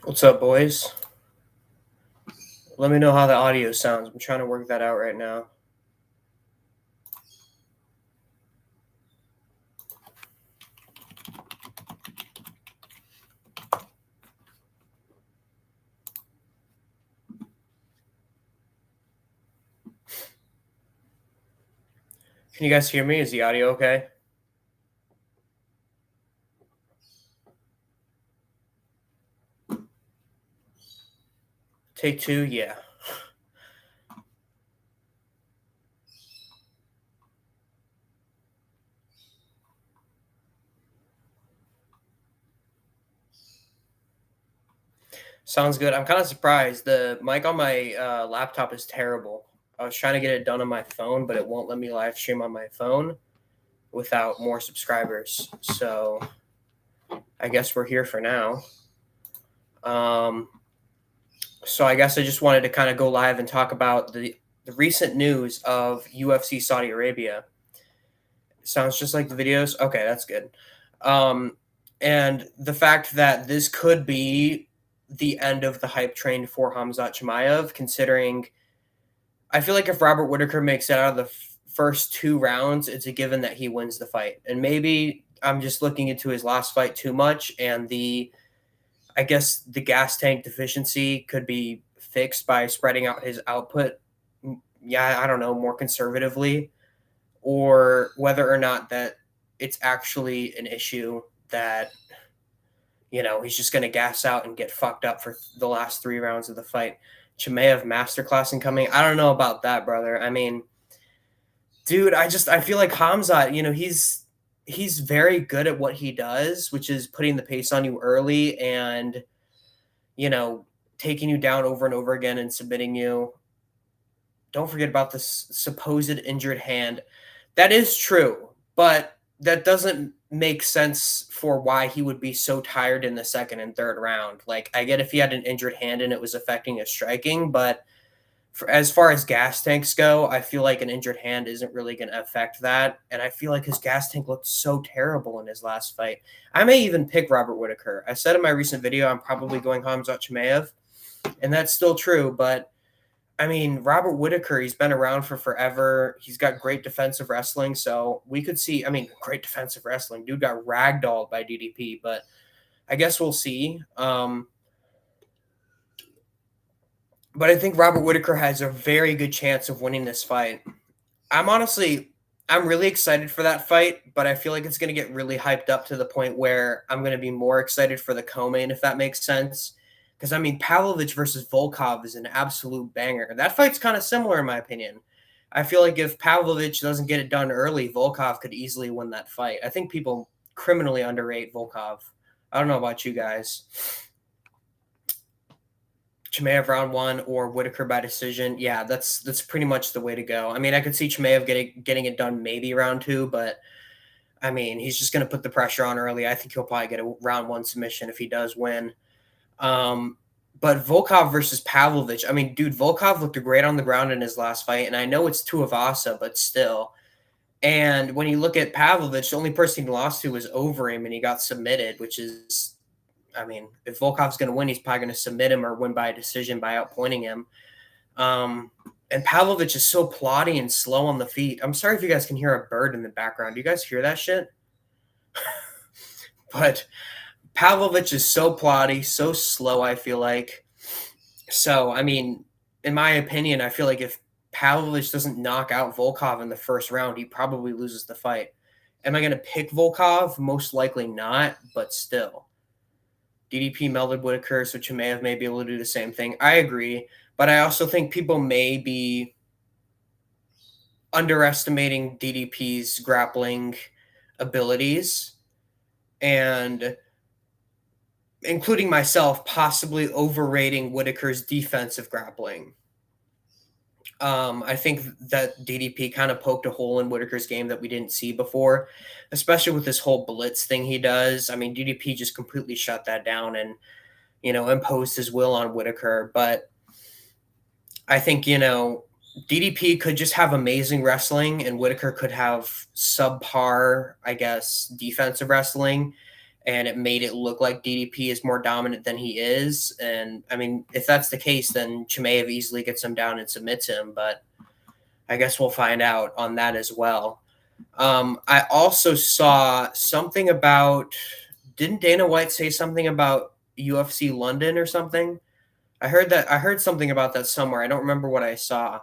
What's up, boys? Let me know how the audio sounds. I'm trying to work that out right now. Can you guys hear me? Is the audio okay? Take two? Yeah. Sounds good. I'm kind of surprised. The mic on my laptop is terrible. I was trying to get it done on my phone, but it won't let me live stream on my phone without more subscribers. So I guess we're here for now. So I guess I just wanted to kind of go live and talk about the recent news of UFC Saudi Arabia. Sounds just like the videos. Okay, that's good. And the fact that this could be the end of the hype train for Hamzat Chimaev, considering I feel like if Robert Whitaker makes it out of the first two rounds, it's a given that he wins the fight. And maybe I'm just looking into his last fight too much, and I guess the gas tank deficiency could be fixed by spreading out his output. Yeah, I don't know, more conservatively, or whether or not that it's actually an issue that he's just going to gas out and get fucked up for the last three rounds of the fight. Chimaev masterclass incoming. I don't know about that, brother. I mean, dude, I feel like Hamzat, he's very good at what he does, which is putting the pace on you early and taking you down over and over again and submitting you. Don't forget about this supposed injured hand. That is true, but that doesn't make sense for why he would be so tired in the second and third round. Like, I get if he had an injured hand and it was affecting his striking, but as far as gas tanks go, I feel like an injured hand isn't really going to affect that. And I feel like his gas tank looked so terrible in his last fight. I may even pick Robert Whitaker. I said in my recent video I'm probably going Hamzat Chimaev, and that's still true, but I mean, Robert Whitaker, he's been around for forever. He's got great defensive wrestling. So we could see, great defensive wrestling. Dude got ragdolled by DDP, but I guess we'll see. But I think Robert Whitaker has a very good chance of winning this fight. I'm really excited for that fight, but I feel like it's going to get really hyped up to the point where I'm going to be more excited for the co-main, if that makes sense. Because, Pavlovich versus Volkov is an absolute banger. That fight's kind of similar, in my opinion. I feel like if Pavlovich doesn't get it done early, Volkov could easily win that fight. I think people criminally underrate Volkov. I don't know about you guys. Chimaev round one or Whitaker by decision. Yeah, that's pretty much the way to go. I could see Chimaev getting it done maybe round two, but he's just going to put the pressure on early. I think he'll probably get a round one submission if he does win. But Volkov versus Pavlovich, dude, Volkov looked great on the ground in his last fight, and I know it's Tuivasa, but still. And when you look at Pavlovich, the only person he lost to was over him, and he got submitted, which is, if Volkov's going to win, he's probably going to submit him or win by a decision by outpointing him. And Pavlovich is so plotty and slow on the feet. I'm sorry if you guys can hear a bird in the background. Do you guys hear that shit? But Pavlovich is so plotty, so slow, I feel like. So, in my opinion, I feel like if Pavlovich doesn't knock out Volkov in the first round, he probably loses the fight. Am I going to pick Volkov? Most likely not, but still. DDP melded Whitaker, so Chimaev may be able to do the same thing. I agree, but I also think people may be underestimating DDP's grappling abilities, and including myself, possibly overrating Whitaker's defensive grappling. I think that DDP kind of poked a hole in Whitaker's game that we didn't see before, especially with this whole blitz thing he does. DDP just completely shut that down and, imposed his will on Whitaker. But I think, DDP could just have amazing wrestling and Whitaker could have subpar, I guess, defensive wrestling. and it made it look like DDP is more dominant than he is. And I mean, if that's the case, then Chimaev easily gets him down and submits him. But I guess we'll find out on that as well. I also saw something about, didn't Dana White say something about UFC London or something? I heard something about that somewhere. I don't remember what I saw.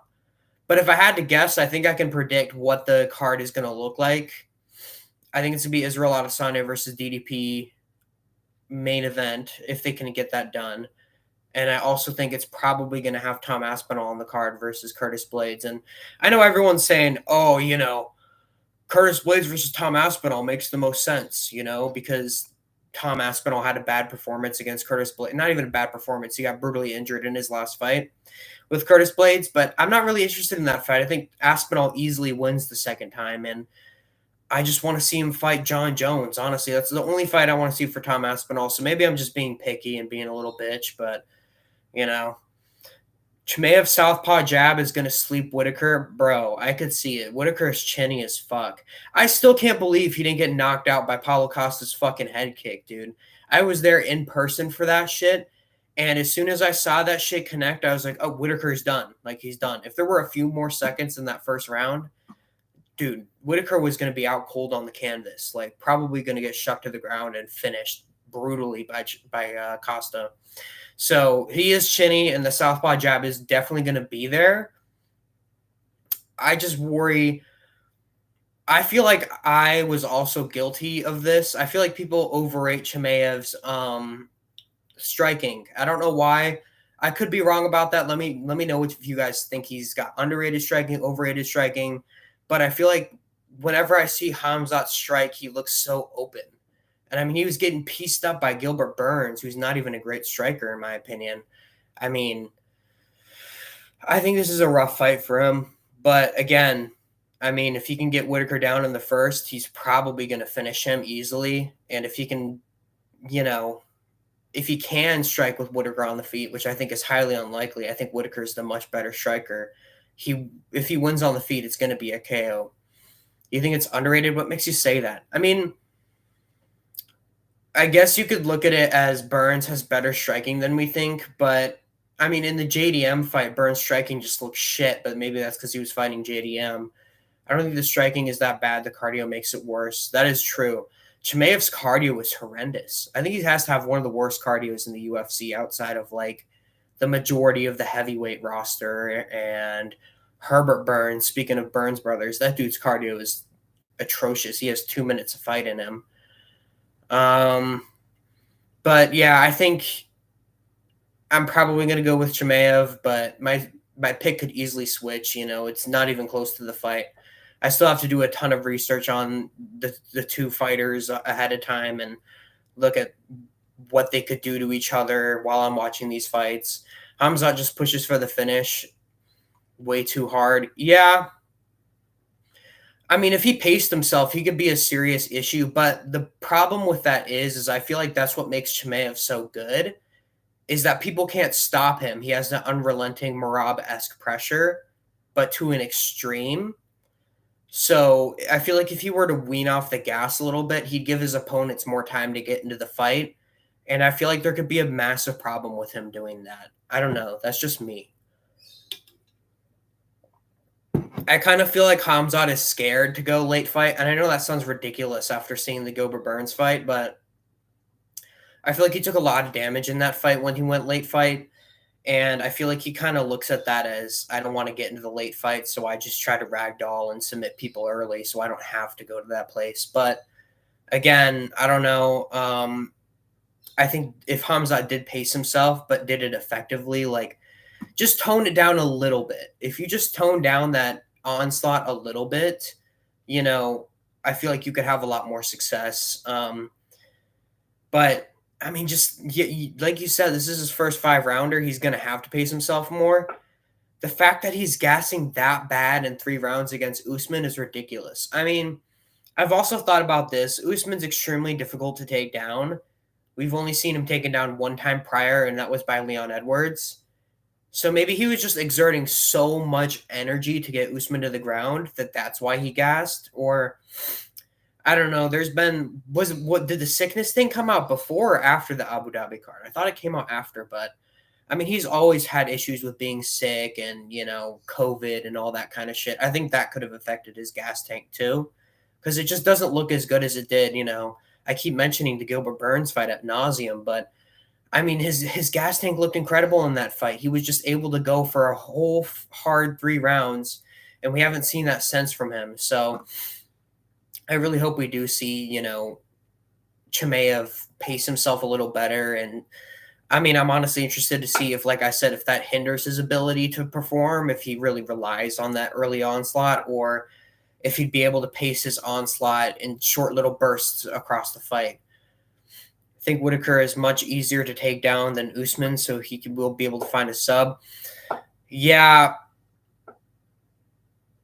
But if I had to guess, I think I can predict what the card is going to look like. I think it's going to be Israel Adesanya versus DDP main event, if they can get that done. And I also think it's probably going to have Tom Aspinall on the card versus Curtis Blades. And I know everyone's saying, oh, Curtis Blades versus Tom Aspinall makes the most sense, because Tom Aspinall had a bad performance against Curtis Blades. Not even a bad performance. He got brutally injured in his last fight with Curtis Blades, but I'm not really interested in that fight. I think Aspinall easily wins the second time, and I just want to see him fight John Jones. Honestly, that's the only fight I want to see for Tom Aspinall. So maybe I'm just being picky and being a little bitch, but Chimaev southpaw jab is going to sleep Whitaker. Bro, I could see it. Whitaker is chinny as fuck. I still can't believe he didn't get knocked out by Paulo Costa's fucking head kick, dude. I was there in person for that shit. And as soon as I saw that shit connect, I was like, oh, Whitaker's done. Like, he's done. If there were a few more seconds in that first round, dude, Whitaker was going to be out cold on the canvas. Like, probably going to get shucked to the ground and finished brutally by Costa. So he is chinny, and the southpaw jab is definitely going to be there. I just worry. I feel like I was also guilty of this. I feel like people overrate Chimaev's striking. I don't know why. I could be wrong about that. Let me know if you guys think he's got underrated striking, overrated striking. But I feel like whenever I see Khamzat strike, he looks so open. And I mean, he was getting pieced up by Gilbert Burns, who's not even a great striker, in my opinion. I mean, I think this is a rough fight for him. But again, I mean, if he can get Whitaker down in the first, he's probably going to finish him easily. And if he can, if he can strike with Whitaker on the feet, which I think is highly unlikely, I think Whitaker is the much better striker. If he wins on the feet, it's going to be a KO. You think it's underrated? What makes you say that? I mean, I guess you could look at it as Burns has better striking than we think, but I mean, in the JDM fight, Burns' striking just looked shit, but maybe that's because he was fighting JDM. I don't think the striking is that bad. The cardio makes it worse. That is true. Chimaev's cardio is horrendous. I think he has to have one of the worst cardios in the UFC outside of like the majority of the heavyweight roster. And Herbert Burns, speaking of Burns brothers, that dude's cardio is atrocious. He has 2 minutes of fight in him. But yeah, I think I'm probably going to go with Chimaev, but my pick could easily switch. It's not even close to the fight. I still have to do a ton of research on the two fighters ahead of time and look at what they could do to each other while I'm watching these fights. Khamzat just pushes for the finish way too hard. Yeah. I mean, if he paced himself, he could be a serious issue. But the problem with that is I feel like that's what makes Chimaev so good, is that people can't stop him. He has the unrelenting Merab-esque pressure, but to an extreme. So I feel like if he were to wean off the gas a little bit, he'd give his opponents more time to get into the fight. And I feel like there could be a massive problem with him doing that. I don't know. That's just me. I kind of feel like Khamzat is scared to go late fight. And I know that sounds ridiculous after seeing the Gilbert Burns fight, but I feel like he took a lot of damage in that fight when he went late fight. And I feel like he kind of looks at that as, I don't want to get into the late fight, so I just try to ragdoll and submit people early so I don't have to go to that place. But again, I don't know. I think if Khamzat did pace himself but did it effectively, like, just tone it down a little bit. If you just tone down that onslaught a little bit, I feel like you could have a lot more success. But I mean, just like you said, this is his first 5-rounder. He's going to have to pace himself more. The fact that he's gassing that bad in 3 rounds against Usman is ridiculous. I mean, I've also thought about this. Usman's extremely difficult to take down. We've only seen him taken down one time prior, and that was by Leon Edwards. So maybe he was just exerting so much energy to get Usman to the ground that's why he gassed. Or I don't know. What did the sickness thing come out before or after the Abu Dhabi card? I thought it came out after, but I mean, he's always had issues with being sick and, COVID and all that kind of shit. I think that could have affected his gas tank too, because it just doesn't look as good as it did. I keep mentioning the Gilbert Burns fight at nauseum, but I mean, his gas tank looked incredible in that fight. He was just able to go for a whole hard 3 rounds, and we haven't seen that since from him. So I really hope we do see, Chimaev pace himself a little better. And I mean, I'm honestly interested to see if, like I said, if that hinders his ability to perform, if he really relies on that early onslaught, or if he'd be able to pace his onslaught in short little bursts across the fight. I think Whitaker is much easier to take down than Usman, so will be able to find a sub. Yeah,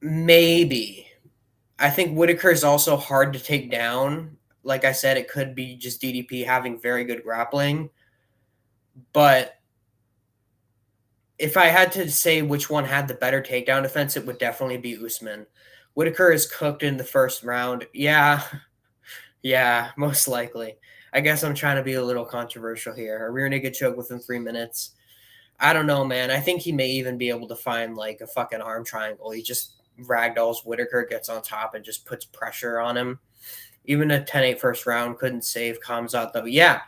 maybe. I think Whitaker is also hard to take down. Like I said, it could be just DDP having very good grappling. But if I had to say which one had the better takedown defense, it would definitely be Usman. Whitaker is cooked in the first round. Yeah, yeah, most likely. I guess I'm trying to be a little controversial here. A rear naked choke within 3 minutes. I don't know, man. I think he may even be able to find like a fucking arm triangle. He just ragdolls Whitaker, gets on top, and just puts pressure on him. Even a 10-8 first round couldn't save Khamzat, though. Yeah,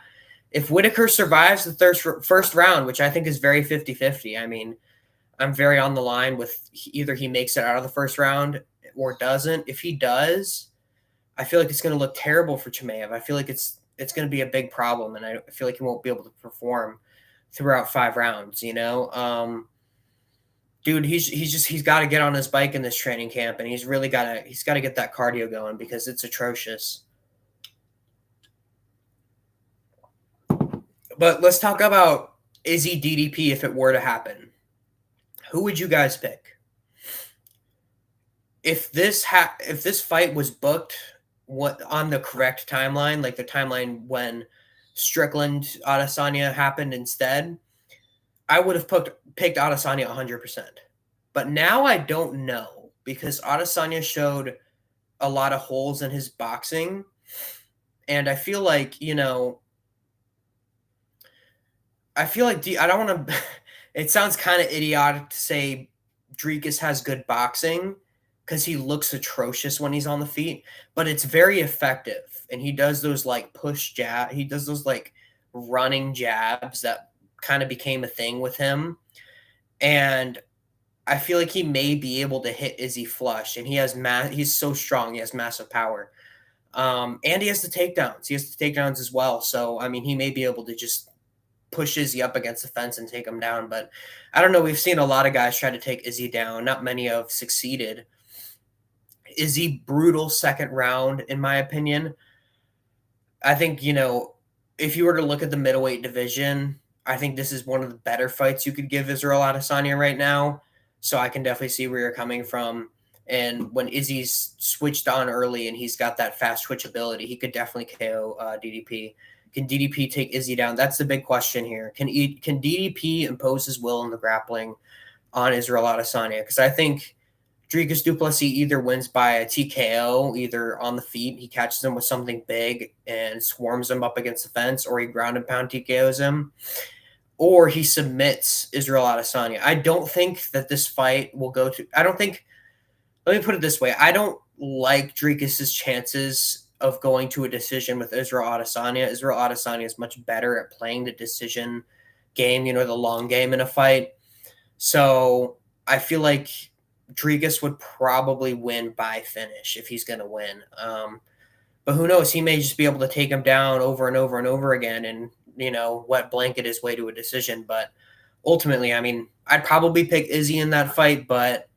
if Whitaker survives the first round, which I think is very 50-50, I mean, I'm very on the line with either he makes it out of the first round or doesn't. If he does, I feel like it's going to look terrible for Chimaev. I feel like it's going to be a big problem, and I feel like he won't be able to perform throughout 5 rounds. Dude, he's got to get on his bike in this training camp, and he's got to get that cardio going because it's atrocious. But let's talk about Izzy DDP if it were to happen. Who would you guys pick? If this fight was booked on the correct timeline, like the timeline when Strickland Adesanya happened instead, I would have picked Adesanya 100%. But now I don't know because Adesanya showed a lot of holes in his boxing, and I feel like I don't want to. It sounds kind of idiotic to say Dricus has good boxing because he looks atrocious when he's on the feet, but it's very effective, and he does those like push jab. He does those like running jabs that kind of became a thing with him, and I feel like he may be able to hit Izzy flush, and he's so strong. He has massive power, and he has the takedowns. He has the takedowns as well. So I mean, he may be able to just push Izzy up against the fence and take him down. But I don't know. We've seen a lot of guys try to take Izzy down. Not many have succeeded. Izzy brutal second round, in my opinion. I think, if you were to look at the middleweight division, I think this is one of the better fights you could give Israel Adesanya right now. So I can definitely see where you're coming from. And when Izzy's switched on early and he's got that fast twitch ability, he could definitely KO DDP. Can DDP take Izzy down? That's the big question here. Can DDP impose his will in the grappling on Israel Adesanya? Because I think Dricus du Plessis either wins by a TKO, either on the feet, he catches him with something big and swarms him up against the fence, or he ground and pound TKOs him, or he submits Israel Adesanya. I don't think that this fight will go to. Let me put it this way. I don't like Dricus's chances of going to a decision with Israel Adesanya. Israel Adesanya is much better at playing the decision game, the long game in a fight. So I feel like Dricus would probably win by finish if he's going to win. But who knows? He may just be able to take him down over and over and over again and, wet blanket his way to a decision. But ultimately, I mean, I'd probably pick Izzy in that fight, but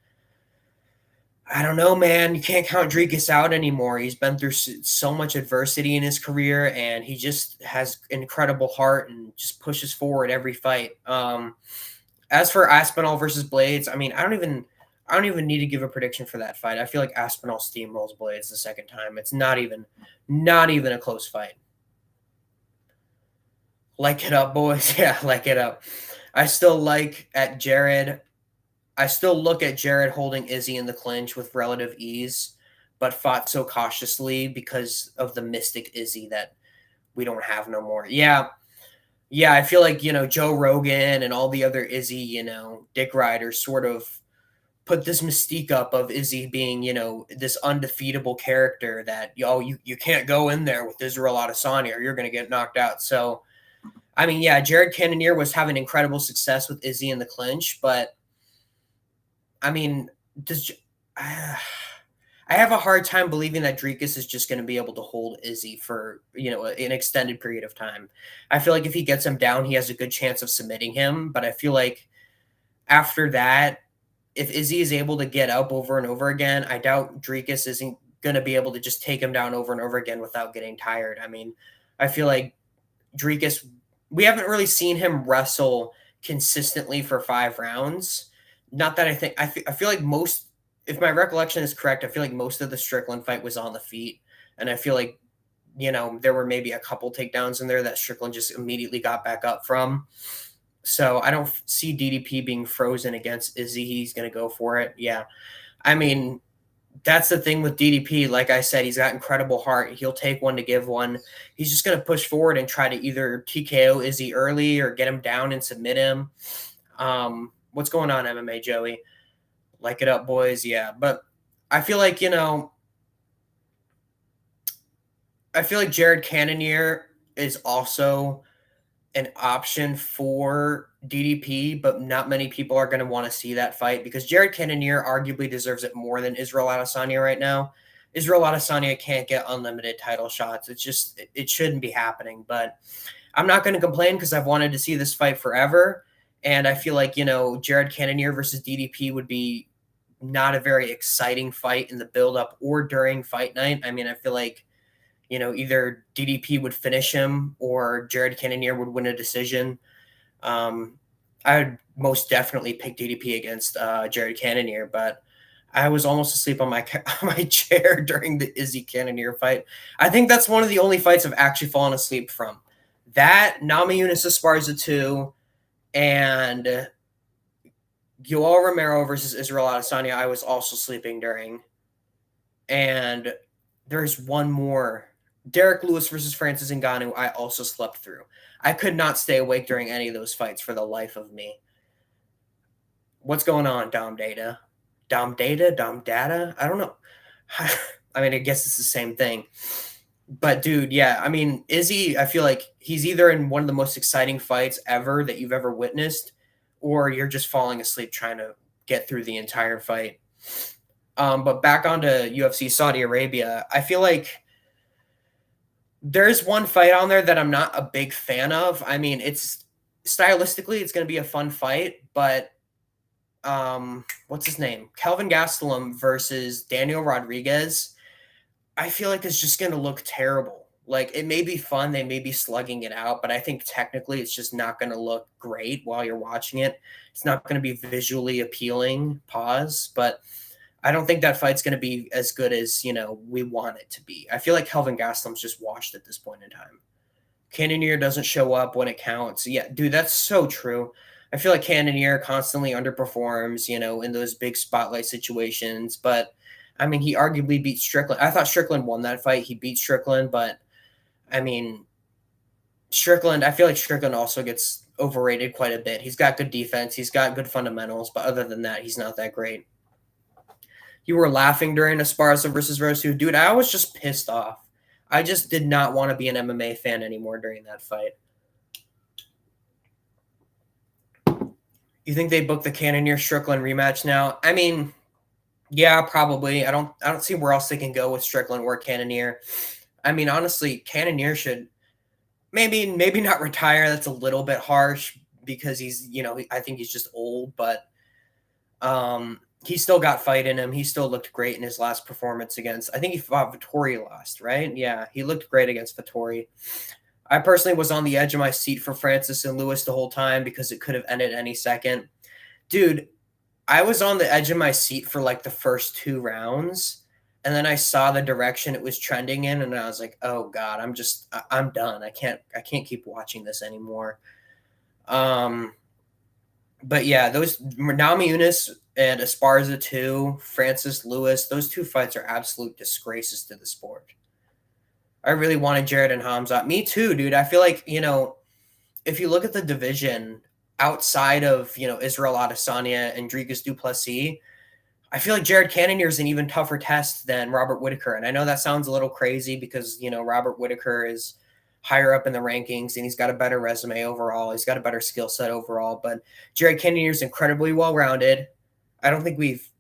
I don't know, man. You can't count Dricus out anymore. He's been through so much adversity in his career, and he just has incredible heart and just pushes forward every fight. As for Aspinall versus Blades, I mean, I don't even need to give a prediction for that fight. I feel like Aspinall steamrolls Blades the second time. It's not even a close fight. Like it up, boys. Yeah, like it up. I still look at Jared holding Izzy in the clinch with relative ease, but fought so cautiously because of the mystic Izzy that we don't have no more. Yeah. Yeah, I feel like, Joe Rogan and all the other Izzy, dick riders sort of put this mystique up of Izzy being, this undefeatable character that, you can't go in there with Israel Adesanya or you're going to get knocked out. So, I mean, yeah, Jared Cannonier was having incredible success with Izzy in the clinch, but I mean, does I have a hard time believing that Dricus is just going to be able to hold Izzy for, an extended period of time. I feel like if he gets him down, he has a good chance of submitting him, but I feel like after that, if Izzy is able to get up over and over again, I doubt Dricus isn't going to be able to just take him down over and over again without getting tired. I mean, I feel like Dricus, we haven't really seen him wrestle consistently for 5 rounds. Not that I feel like if my recollection is correct, I feel like most of the Strickland fight was on the feet. And I feel like, there were maybe a couple takedowns in there that Strickland just immediately got back up from. So I don't see DDP being frozen against Izzy. He's going to go for it. Yeah. I mean, that's the thing with DDP. Like I said, he's got incredible heart. He'll take one to give one. He's just going to push forward and try to either TKO Izzy early or get him down and submit him. What's going on, MMA Joey? Like it up, boys. Yeah. But I feel like, I feel like Jared Cannonier is also an option for DDP, but not many people are going to want to see that fight because Jared Cannonier arguably deserves it more than Israel Adesanya right now. Israel Adesanya can't get unlimited title shots. It shouldn't be happening, but I'm not going to complain because I've wanted to see this fight forever. And I feel like, Jared Cannonier versus DDP would be not a very exciting fight in the build-up or during fight night. I mean, I feel like, either DDP would finish him or Jared Cannonier would win a decision. I would most definitely pick DDP against Jared Cannonier, but I was almost asleep on my chair during the Izzy Cannonier fight. I think that's one of the only fights I've actually fallen asleep from. That, Namajunas Esparza 2, and Yoel Romero versus Israel Adesanya, I was also sleeping during. And there's one more. Derek Lewis versus Francis Ngannou, I also slept through. I could not stay awake during any of those fights for the life of me. What's going on, Dom Data? Dom Data? Dom Data? I don't know. I mean, I guess it's the same thing. But, dude, yeah, I mean, Izzy, I feel like he's either in one of the most exciting fights ever that you've ever witnessed, or you're just falling asleep trying to get through the entire fight. But back onto UFC Saudi Arabia, I feel like there's one fight on there that I'm not a big fan of. I mean, it's stylistically, it's going to be a fun fight, but what's his name? Kelvin Gastelum versus Daniel Rodriguez. I feel like it's just going to look terrible. Like, it may be fun. They may be slugging it out, but I think technically it's just not going to look great while you're watching it. It's not going to be visually appealing, but I don't think that fight's going to be as good as, we want it to be. I feel like Kelvin Gastelum's just washed at this point in time. Cannonier doesn't show up when it counts. Yeah, dude, that's so true. I feel like Cannonier constantly underperforms, in those big spotlight situations. But, I mean, he arguably beat Strickland. I thought Strickland won that fight. He beat Strickland. But, I mean, I feel like Strickland also gets overrated quite a bit. He's got good defense. He's got good fundamentals. But other than that, he's not that great. You were laughing during Esparza versus Rosu. Dude, I was just pissed off. I just did not want to be an MMA fan anymore during that fight. You think they booked the Cannonier Strickland rematch now? I mean, yeah, probably. I don't see where else they can go with Strickland or Cannonier. I mean, honestly, Cannonier should maybe not retire. That's a little bit harsh because he's, I think he's just old, but he still got fight in him. He still looked great in his last performance against, I think he fought Vettori last, right? Yeah, he looked great against Vettori. I personally was on the edge of my seat for Francis and Lewis the whole time because it could have ended any second. Dude, I was on the edge of my seat for like the first 2 rounds, and then I saw the direction it was trending in, and I was like, oh God, I'm done. I can't keep watching this anymore. But yeah, those Namajunas and Esparza too, Francis Lewis. Those two fights are absolute disgraces to the sport. I really wanted Jared and Hamzat. Me too, dude. I feel like, if you look at the division outside of, Israel Adesanya and Dricus du Plessis, I feel like Jared Cannonier is an even tougher test than Robert Whittaker. And I know that sounds a little crazy because, Robert Whittaker is higher up in the rankings and he's got a better resume overall. He's got a better skill set overall. But Jared Cannonier is incredibly well-rounded. I don't think we've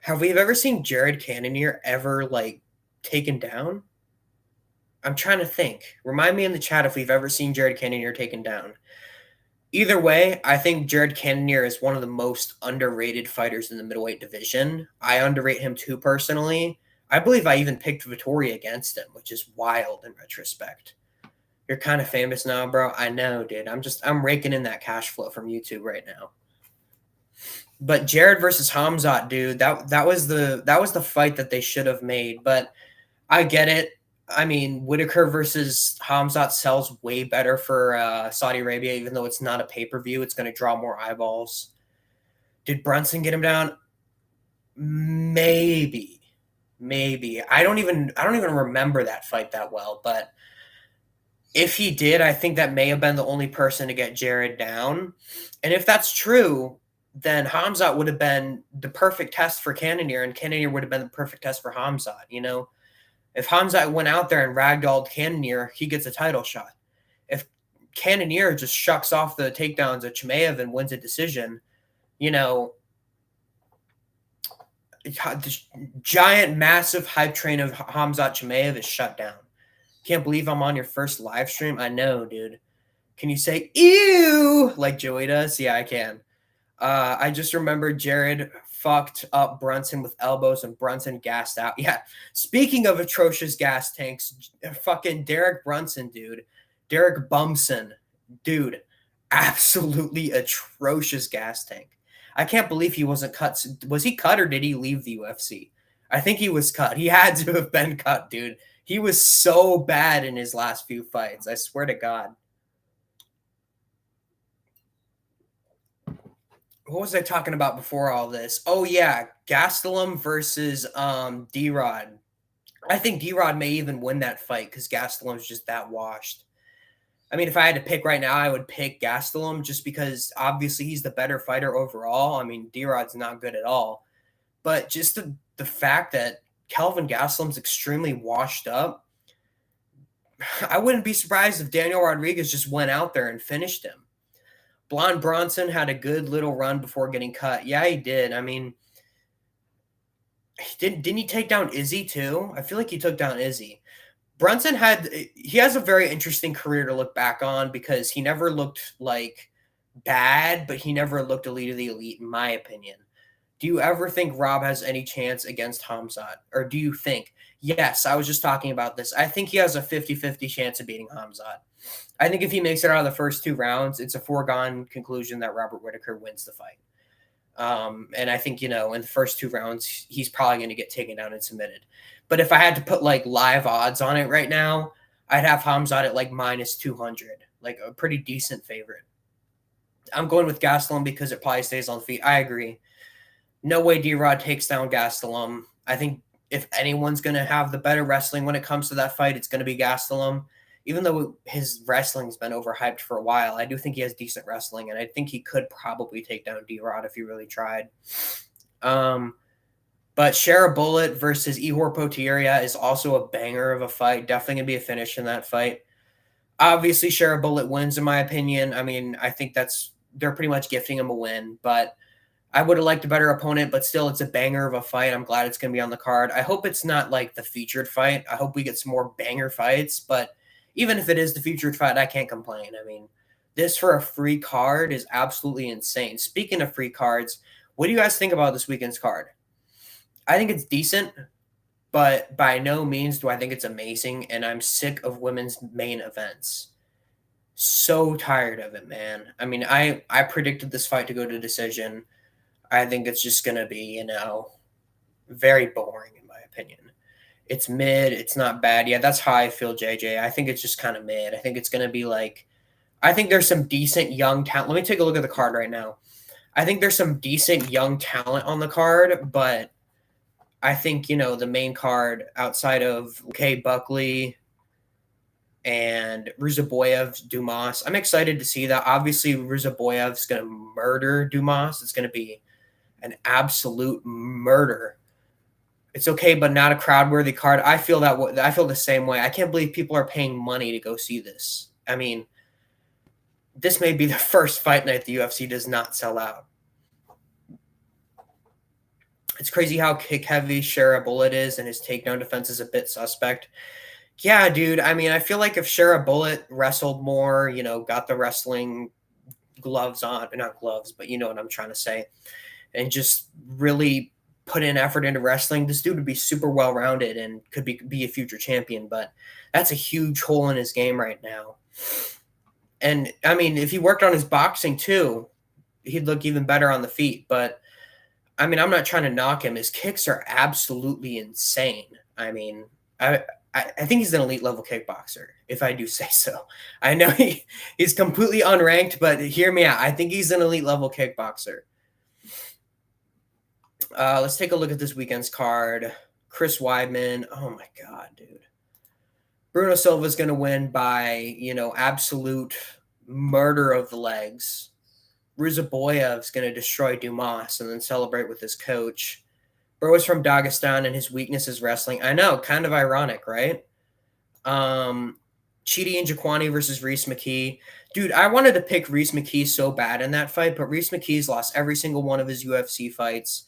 ever seen Jared Cannonier ever like taken down? I'm trying to think. Remind me in the chat if we've ever seen Jared Cannonier taken down. Either way, I think Jared Cannonier is one of the most underrated fighters in the middleweight division. I underrate him too personally. I believe I even picked Vittori against him, which is wild in retrospect. You're kind of famous now, bro. I know, dude. I'm raking in that cash flow from YouTube right now. But Jared versus Hamzat, dude, that was the fight that they should have made. But I get it. I mean, Whittaker versus Hamzat sells way better for Saudi Arabia, even though it's not a pay-per-view. It's going to draw more eyeballs. Did Brunson get him down? Maybe. I don't even remember that fight that well, but if he did, I think that may have been the only person to get Jared down. And if that's true, then Hamzat would have been the perfect test for Cannonier, and Cannonier would have been the perfect test for Hamzat, If Hamzat went out there and ragdolled Cannonier, he gets a title shot. If Cannonier just shucks off the takedowns of Chimaev and wins a decision, the giant, massive hype train of Hamzat Chimaev is shut down. Can't believe I'm on your first live stream. I know, dude. Can you say ew like Joey does? Yeah, I can. I just remember Jared fucked up Brunson with elbows and Brunson gassed out. Yeah. Speaking of atrocious gas tanks, fucking Derek Brunson, dude. Derek Bumson, dude. Absolutely atrocious gas tank. I can't believe he wasn't cut. Was he cut or did he leave the UFC? I think he was cut. He had to have been cut, dude. He was so bad in his last few fights. I swear to God. What was I talking about before all this? Oh, yeah. Gastelum versus D-Rod. I think D-Rod may even win that fight because Gastelum's just that washed. I mean, if I had to pick right now, I would pick Gastelum just because obviously he's the better fighter overall. I mean, D-Rod's not good at all. But just the fact that Kelvin Gastelum's extremely washed up, I wouldn't be surprised if Daniel Rodriguez just went out there and finished him. Blonde Bronson had a good little run before getting cut. Yeah, he did. I mean, didn't he take down Izzy too? I feel like he took down Izzy. Brunson has a very interesting career to look back on because he never looked like bad, but he never looked elite of the elite, in my opinion. Do you ever think Rob has any chance against Hamzat? Or do you think? Yes, I was just talking about this. I think he has a 50-50 chance of beating Hamzat. I think if he makes it out of the first two rounds, it's a foregone conclusion that Robert Whittaker wins the fight. And I think, in the first two rounds, he's probably going to get taken down and submitted. But if I had to put like live odds on it right now, I'd have Hamzat at like minus 200, like a pretty decent favorite. I'm going with Gastelum because it probably stays on the feet. I agree. No way D-Rod takes down Gastelum. I think if anyone's going to have the better wrestling when it comes to that fight, it's going to be Gastelum. Even though his wrestling's been overhyped for a while, I do think he has decent wrestling, and I think he could probably take down D-Rod if he really tried. But Share a Bullet versus Ihor Potieria is also a banger of a fight. Definitely going to be a finish in that fight. Obviously, Share a Bullet wins, in my opinion. I mean, I think they're pretty much gifting him a win, but I would have liked a better opponent, but still, it's a banger of a fight. I'm glad it's going to be on the card. I hope it's not like the featured fight. I hope we get some more banger fights, but even if it is the featured fight, I can't complain. I mean, this for a free card is absolutely insane. Speaking of free cards, what do you guys think about this weekend's card? I think it's decent, but by no means do I think it's amazing, and I'm sick of women's main events. So tired of it, man. I mean, I predicted this fight to go to decision. I think it's just going to be, very boring in my opinion. It's mid. It's not bad. Yeah, that's how I feel, JJ. I think it's just kind of mid. I think it's going to be I think there's some decent young talent. Let me take a look at the card right now. I think there's some decent young talent on the card, but I think, the main card outside of K. Buckley and Ruzaboyev, Dumas, I'm excited to see that. Obviously, Ruzaboyev's going to murder Dumas. It's going to be an absolute murder. It's okay, but not a crowd-worthy card. I feel the same way. I can't believe people are paying money to go see this. I mean, this may be the first fight night the UFC does not sell out. It's crazy how kick-heavy Shara Bullet is, and his takedown defense is a bit suspect. Yeah, dude. I mean, I feel like if Shara Bullet wrestled more, got the wrestling gloves on, not gloves, but you know what I'm trying to say, and just really put in effort into wrestling, this dude would be super well-rounded and could be a future champion. But that's a huge hole in his game right now. And I mean, if he worked on his boxing too, he'd look even better on the feet. But I mean, I'm not trying to knock him. His kicks are absolutely insane. I mean, I think he's an elite level kickboxer, if I do say so. I know he's completely unranked, but hear me out. I think he's an elite level kickboxer. Let's take a look at this weekend's card. Chris Weidman. Oh my God, dude. Bruno Silva's going to win by, absolute murder of the legs. Ruzaboyev's going to destroy Dumas and then celebrate with his coach. Bro is from Dagestan and his weakness is wrestling. I know, kind of ironic, right? Chidi Njokuani versus Reese McKee. Dude, I wanted to pick Reese McKee so bad in that fight, but Reese McKee's lost every single one of his UFC fights.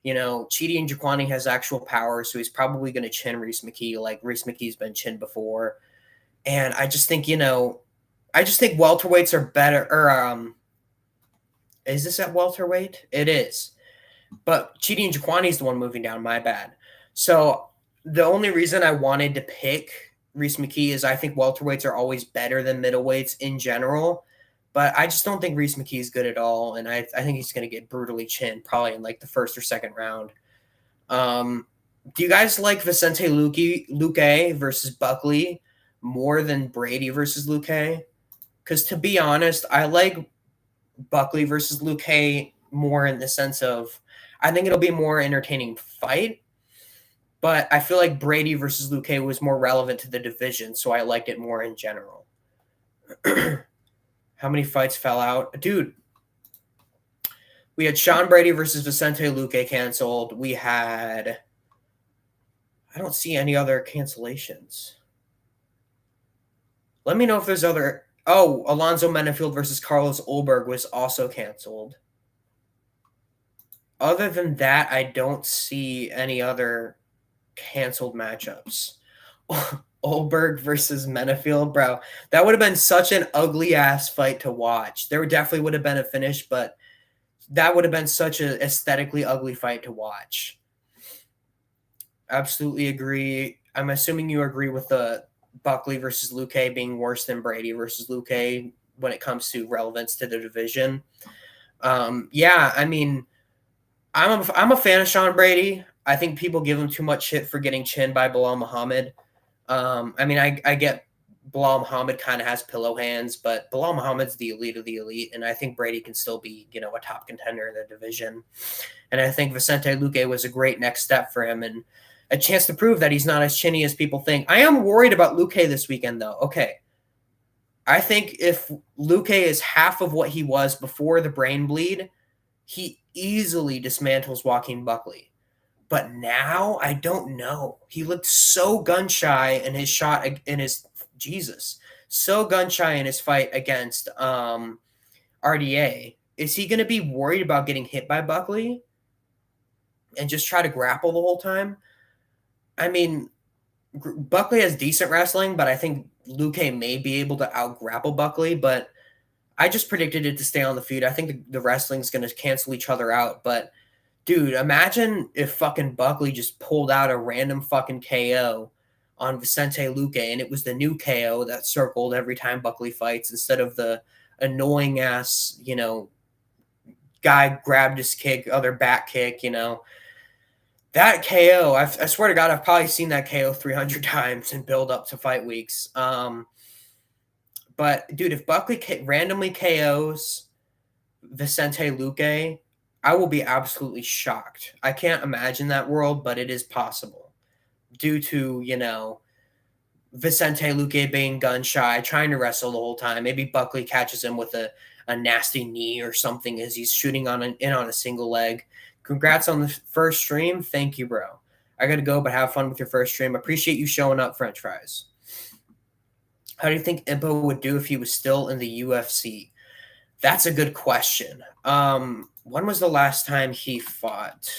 Chidi Njokuani has actual power, so he's probably going to chin Reese McKee like Reese McKee's been chinned before. And I just think, welterweights are better. Or is this at welterweight? It is. But Chidi Njokuani is the one moving down, my bad. So the only reason I wanted to pick Reese McKee is I think welterweights are always better than middleweights in general. But I just don't think Reese McKee is good at all, and I think he's going to get brutally chinned probably in like the first or second round. Do you guys like Vicente Luque versus Buckley more than Brady versus Luque? Because to be honest, I like Buckley versus Luque more in the sense of I think it'll be a more entertaining fight, but I feel like Brady versus Luque was more relevant to the division, so I liked it more in general. How many fights fell out? Dude, we had Sean Brady versus Vicente Luque canceled. We had... I don't see any other cancellations. Let me know if there's other... Oh, Alonzo Menafield versus Carlos Ulberg was also canceled. Other than that, I don't see any other canceled matchups. Ulberg versus Menafield, bro. That would have been such an ugly-ass fight to watch. There definitely would have been a finish, but that would have been such an aesthetically ugly fight to watch. Absolutely agree. I'm assuming you agree with the Buckley versus Luque being worse than Brady versus Luque when it comes to relevance to the division. Yeah, I mean, I'm a fan of Sean Brady. I think people give him too much shit for getting chinned by Bilal Muhammad. I mean, I get Bilal Muhammad kind of has pillow hands, but Bilal Muhammad's the elite of the elite, and I think Brady can still be, a top contender in the division. And I think Vicente Luque was a great next step for him and a chance to prove that he's not as chinny as people think. I am worried about Luque this weekend, though. Okay. I think if Luque is half of what he was before the brain bleed, he easily dismantles Joaquin Buckley. But now, I don't know. He looked so gun-shy in his shot, in his, so gun-shy in his fight against RDA. Is he going to be worried about getting hit by Buckley and just try to grapple the whole time? I mean, Buckley has decent wrestling, but I think Luque may be able to out-grapple Buckley, but I just predicted it to stay on the feet. I think the wrestling's going to cancel each other out, but dude, imagine if fucking Buckley just pulled out a random fucking KO on Vicente Luque, and it was the new KO that circled every time Buckley fights instead of the annoying-ass, guy grabbed his kick, other back kick, That KO, I swear to God, I've probably seen that KO 300 times in build up to fight weeks. But, dude, if Buckley randomly KOs Vicente Luque, I will be absolutely shocked. I can't imagine that world, but it is possible due to, Vicente Luque being gun shy, trying to wrestle the whole time. Maybe Buckley catches him with a nasty knee or something as he's shooting in on a single leg. Congrats on the first stream. Thank you, bro. I got to go, but have fun with your first stream. Appreciate you showing up, French fries. How do you think Impo would do if he was still in the UFC? That's a good question. When was the last time he fought?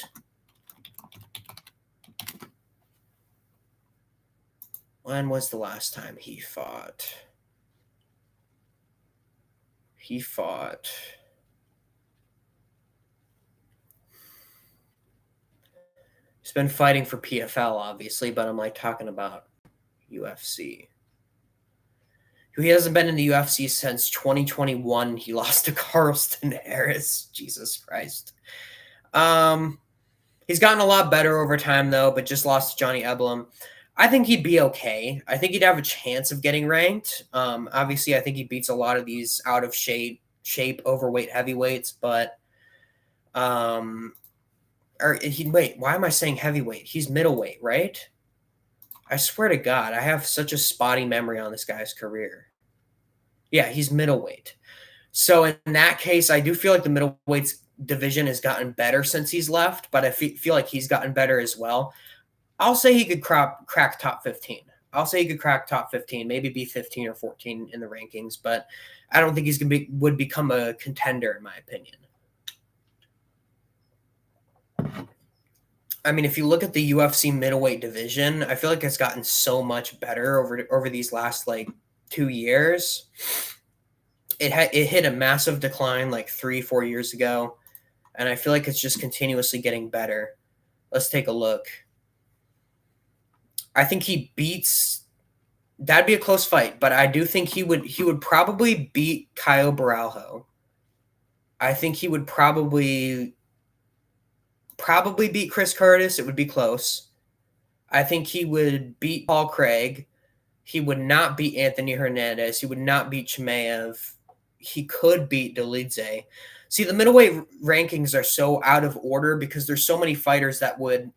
When was the last time he fought? He's been fighting for PFL, obviously, but I'm like talking about UFC. He hasn't been in the UFC since 2021. He lost to Carlston Harris. Jesus Christ. He's gotten a lot better over time, though, but just lost to Johnny Eblam. I think he'd be okay. I think he'd have a chance of getting ranked. Obviously, I think he beats a lot of these out of shape overweight heavyweights, but wait, why am I saying heavyweight? He's middleweight, right? I swear to God, I have such a spotty memory on this guy's career. Yeah, he's middleweight. So in that case, I do feel like the middleweights division has gotten better since he's left, but I feel like he's gotten better as well. I'll say he could crack top 15. I'll say he could crack top 15, maybe be 15 or 14 in the rankings, but I don't think he's would become a contender in my opinion. I mean, if you look at the UFC middleweight division, I feel like it's gotten so much better over these last like 2 years. It hit a massive decline like 3-4 years ago, and I feel like it's just continuously getting better. Let's take a look. I think he beats. That'd be a close fight, but I do think he would probably beat Caio Baralho. I think he would probably beat Chris Curtis. It would be close. I think he would beat Paul Craig. He would not beat Anthony Hernandez. He would not beat Chimaev. He could beat Dolidze. See, the middleweight rankings are so out of order because there's so many fighters that would,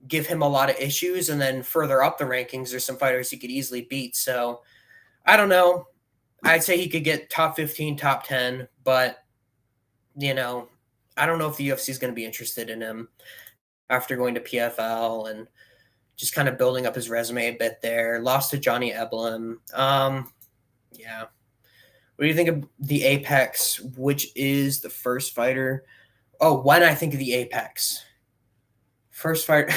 give him a lot of issues. And then further up the rankings, there's some fighters he could easily beat. So I don't know. I'd say he could get top 15, top 10, but, I don't know if the UFC is going to be interested in him after going to PFL and just kind of building up his resume a bit there. Lost to Johnny Eblam. Yeah. What do you think of the Apex, which is the first fighter? Oh, when I think of the Apex. First fighter.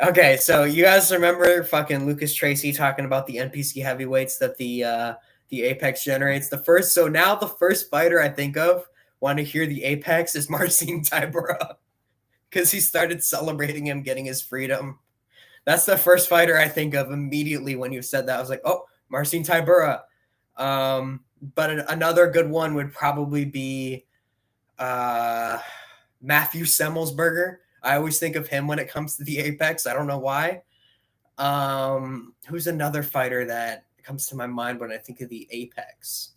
Okay, so you guys remember fucking Lucas Tracy talking about the NPC heavyweights that the Apex generates? Now the first fighter I think of want to hear the Apex is Marcin Tybura because he started celebrating him getting his freedom. That's the first fighter I think of immediately when you said that. I was like, oh, Marcin Tybura. But another good one would probably be Matthew Semmelsberger. I always think of him when it comes to the Apex. I don't know why. Who's another fighter that comes to my mind when I think of the Apex?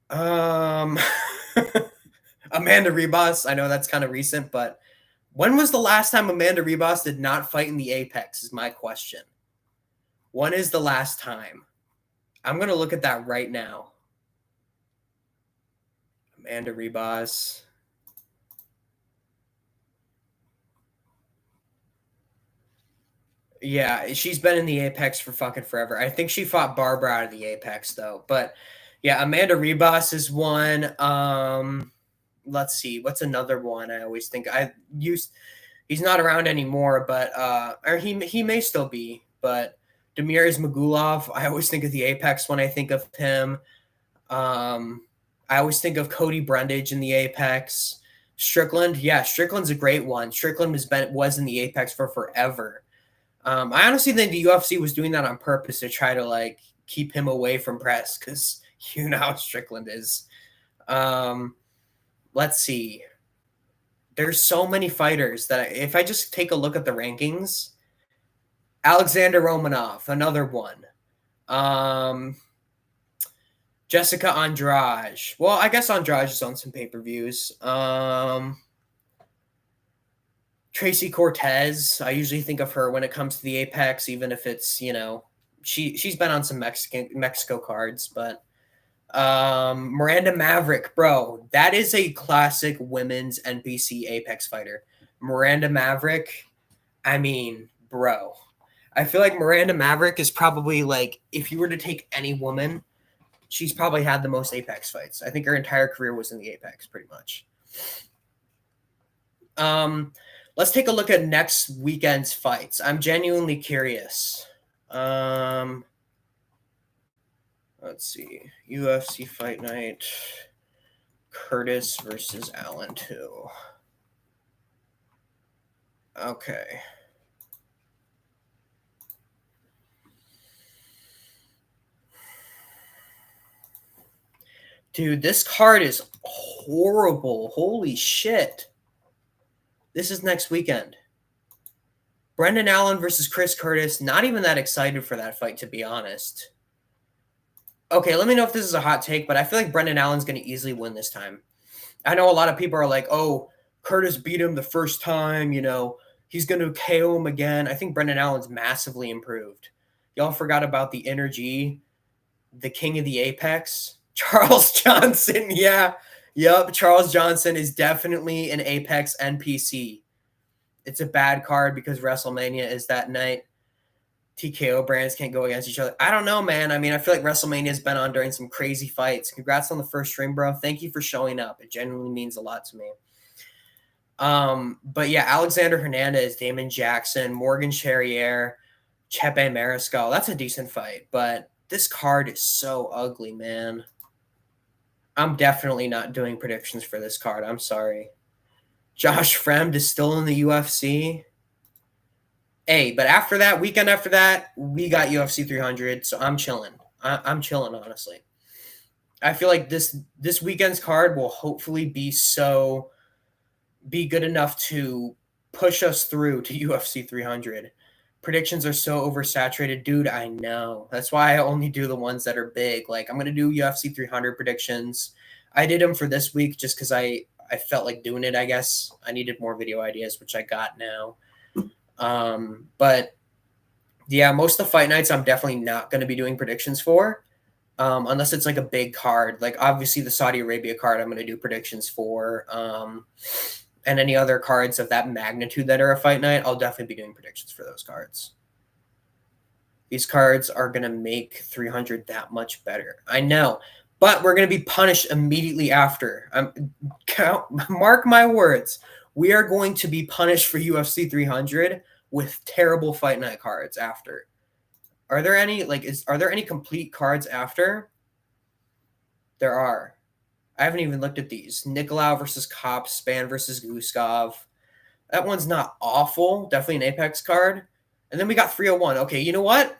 Amanda Ribas. I know that's kind of recent, but when was the last time Amanda Ribas did not fight in the Apex is my question. When is the last time? I'm going to look at that right now. Amanda Ribas. Yeah, she's been in the Apex for fucking forever. I think she fought Barbara out of the Apex, though. But, yeah, Amanda Ribas is one. Let's see. What's another one I always think? He's not around anymore, but or he may still be. But Demir Ismagulov, I always think of the Apex when I think of him. I always think of Cody Brundage in the Apex. Strickland, yeah, Strickland's a great one. Strickland was in the Apex for forever. I honestly think the UFC was doing that on purpose to try to keep him away from press because you know how Strickland is. Let's see. There's so many fighters that if I just take a look at the rankings, Alexander Romanov, another one. Jessica Andrade. Well, I guess Andrade is on some pay-per-views. Tracy Cortez. I usually think of her when it comes to the Apex, even if it's, she's been on some Mexico cards, but Miranda Maverick, bro, that is a classic women's NPC Apex fighter. Miranda Maverick, I mean, bro. I feel like Miranda Maverick is probably like, if you were to take any woman, she's probably had the most Apex fights. I think her entire career was in the Apex, pretty much. Let's take a look at next weekend's fights. I'm genuinely curious. Let's see. UFC Fight Night. Curtis versus Allen 2. Okay. Dude, this card is horrible. Holy shit. This is next weekend. Brendan Allen versus Chris Curtis. Not even that excited for that fight, to be honest. Okay, let me know if this is a hot take, but I feel like Brendan Allen's going to easily win this time. I know a lot of people are like, oh, Curtis beat him the first time, he's going to KO him again. I think Brendan Allen's massively improved. Y'all forgot about the energy, the king of the Apex, Charles Johnson. Yeah. Yep. Charles Johnson is definitely an Apex NPC. It's a bad card because WrestleMania is that night. TKO brands can't go against each other. I don't know, man. I mean, I feel like WrestleMania's been on during some crazy fights. Congrats on the first stream, bro. Thank you for showing up. It genuinely means a lot to me. But yeah, Alexander Hernandez, Damon Jackson, Morgan Charrier, Chepe Mariscal. That's a decent fight, but this card is so ugly, man. I'm definitely not doing predictions for this card. I'm sorry. Josh Fremd is still in the UFC. Hey, but after that, weekend after that, we got UFC 300, so I'm chilling. I'm chilling, honestly. I feel like this weekend's card will hopefully be good enough to push us through to UFC 300. Predictions are so oversaturated, dude. I know. That's why I only do the ones that are big. Like, I'm gonna do UFC 300 predictions. I did them for this week just because I felt like doing it. I guess I needed more video ideas, which I got now. But yeah, most of the fight nights I'm definitely not going to be doing predictions for, unless it's like a big card. Like obviously the Saudi Arabia card I'm going to do predictions for, and any other cards of that magnitude that are a fight night, I'll definitely be doing predictions for those cards. These cards are going to make 300 that much better. I know, but we're going to be punished immediately after. Mark my words. We are going to be punished for UFC 300 with terrible fight night cards after. Are there any are there any complete cards after? There are. I haven't even looked at these. Nicolau versus Kopp, Span versus Guskov. That one's not awful. Definitely an Apex card. And then we got 301. Okay, you know what?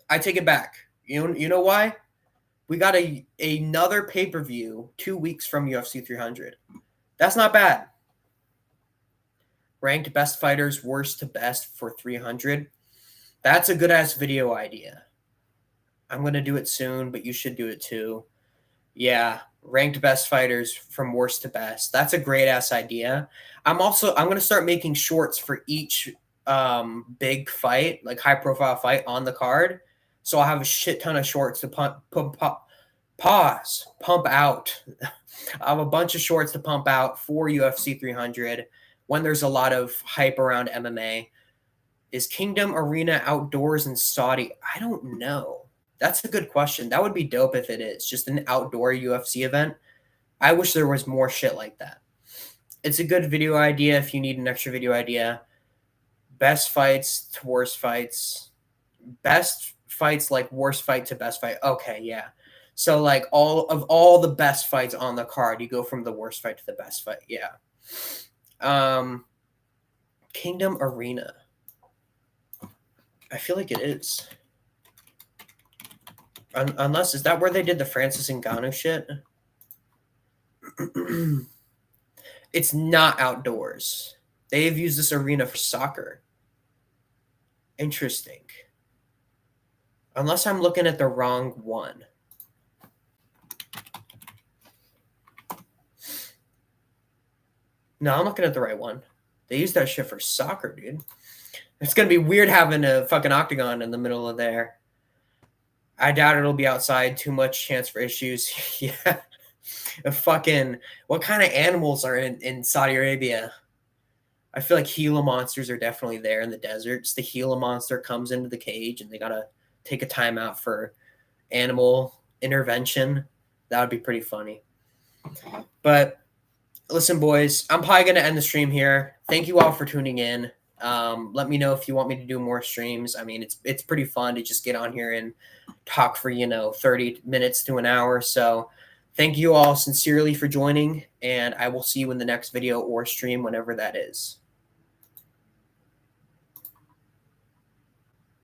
I take it back. You know why? We got another pay-per-view 2 weeks from UFC 300. That's not bad. Ranked best fighters, worst to best for 300. That's a good-ass video idea. I'm going to do it soon, but you should do it too. Yeah, ranked best fighters from worst to best. That's a great-ass idea. I'm going to start making shorts for each big fight, like high-profile fight on the card. So I'll have a shit ton of shorts to pump out. I have a bunch of shorts to pump out for UFC 300 when there's a lot of hype around MMA. Is Kingdom Arena outdoors in Saudi? I don't know. That's a good question. That would be dope if it is. Just an outdoor UFC event. I wish there was more shit like that. It's a good video idea if you need an extra video idea. Best fights to worst fights. Best fights like worst fight to best fight. Okay, yeah. So like all the best fights on the card, you go from the worst fight to the best fight. Yeah. Kingdom Arena. I feel like it is. Unless, is that where they did the Francis Ngannou shit? It's not outdoors. They've used this arena for soccer. Interesting. Unless I'm looking at the wrong one. No, I'm looking at the right one. They use that shit for soccer, dude. It's gonna be weird having a fucking octagon in the middle of there. I doubt it'll be outside. Too much chance for issues. Yeah. Fucking what kind of animals are in Saudi Arabia? I feel like Gila monsters are definitely there in the deserts. The Gila monster comes into the cage and they gotta take a timeout for animal intervention. That would be pretty funny. But listen, boys, I'm probably gonna end the stream here. Thank you all for tuning in. Let me know if you want me to do more streams. I mean, it's pretty fun to just get on here and talk for 30 minutes to an hour. So thank you all sincerely for joining, and I will see you in the next video or stream whenever that is.